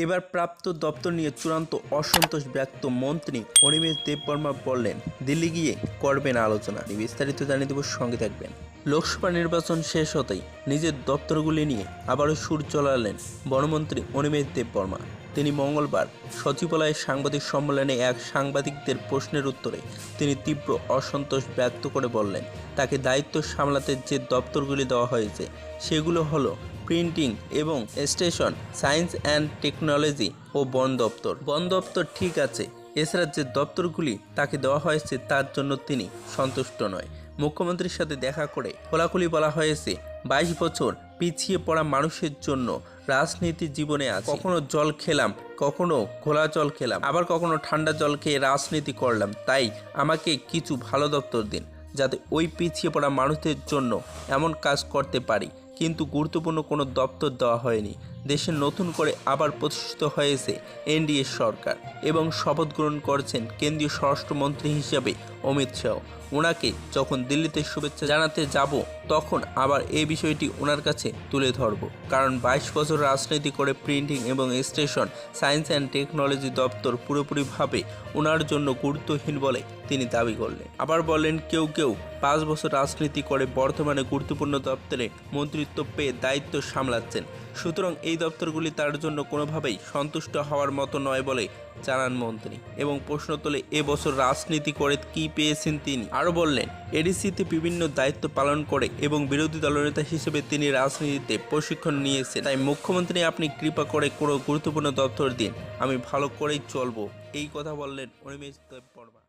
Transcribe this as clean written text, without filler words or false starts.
এবার প্রাপ্ত দপ্তর নিয়ে চূড়ান্ত অসন্তোষ ব্যক্ত মন্ত্রী অনিমেষ দেববর্মা বললেন, দিল্লি গিয়ে করবেন আলোচনা। বিস্তারিত জানিয়ে দেব, সঙ্গে থাকবেন। লোকসভা নির্বাচন শেষ হতেই নিজের দপ্তরগুলি নিয়ে আবারও সুর চলালেন বনমন্ত্রী অনিমেষ দেববর্মা। তিনি মঙ্গলবার সচিবালয়ে সাংবাদিক সম্মেলনে এক সাংবাদিকদের প্রশ্নের উত্তরে তিনি তীব্র অসন্তোষ ব্যক্ত করে বললেন, তাকে দায়িত্ব সামলাতে যে দপ্তরগুলি দেওয়া হয়েছে সেগুলো হলো প্রিন্টিং এবং স্টেশন, সায়েন্স অ্যান্ড টেকনোলজি ও বন দপ্তর। বন দপ্তর ঠিক আছে, এছাড়া যে দপ্তরগুলি তাকে দেওয়া হয়েছে তার জন্য তিনি সন্তুষ্ট নয়। মুখ্যমন্ত্রীর সাথে দেখা করে খোলাখুলি বলা হয়েছে, 22 বছর পিছিয়ে পড়া মানুষের জন্য রাজনীতি জীবনে আছে। কখনো জল খেলাম, কখনো ঘোলা জল খেলাম, আবার কখনো ঠান্ডা জল খেয়ে রাজনীতি করলাম। তাই আমাকে কিছু ভালো দপ্তর দিন, যাতে ওই পিছিয়ে পড়া মানুষদের জন্য এমন কাজ করতে পারি। কিন্তু গুরুত্বপূর্ণ কোনো দপ্তর দেওয়া হয়নি। দেশে নতুন করে আবার প্রতিষ্ঠিত হয়েছে এনডিএ সরকার এবং শপথ গ্রহণ করেছেন কেন্দ্রীয় স্বরাষ্ট্রমন্ত্রী হিসেবে অমিত শাহ। ওনাকে যখন দিল্লিতে শুভেচ্ছা জানাতে যাব তখন আবার এই বিষয়টি ওনার কাছে তুলে ধরব, কারণ 22 বছর রাজনীতি করে প্রিন্টিং এবং স্টেশন, সায়েন্স অ্যান্ড টেকনোলজি দপ্তর পুরোপুরিভাবে ওনার জন্য গুরুত্বহীন বলে তিনি দাবি করলেন। আবার বললেন, কেউ কেউ 5 বছর রাজনীতি করে বর্তমানে গুরুত্বপূর্ণ দপ্তরে মন্ত্রিত্ব পেয়ে দায়িত্ব সামলাচ্ছেন। সুতরাং এই দপ্তরগুলি তার জন্য কোনোভাবেই সন্তুষ্ট হওয়ার মতো নয় বলে জানান মন্ত্রী এবং প্রশ্ন তোলে, এবছর রাজনীতি করে কি পেয়েছেন তিনি। আরও বললেন, এডিসিতে বিভিন্ন দায়িত্ব পালন করে এবং বিরোধী দলনেতা হিসেবে তিনি রাজনীতিতে প্রশিক্ষণ নিয়েছেন। তাই মুখ্যমন্ত্রী, আপনি কৃপা করে কোনো গুরুত্বপূর্ণ দপ্তর দিন, আমি ভালো করেই চলবো। এই কথা বললেন অনিমেষ দেববর্মা।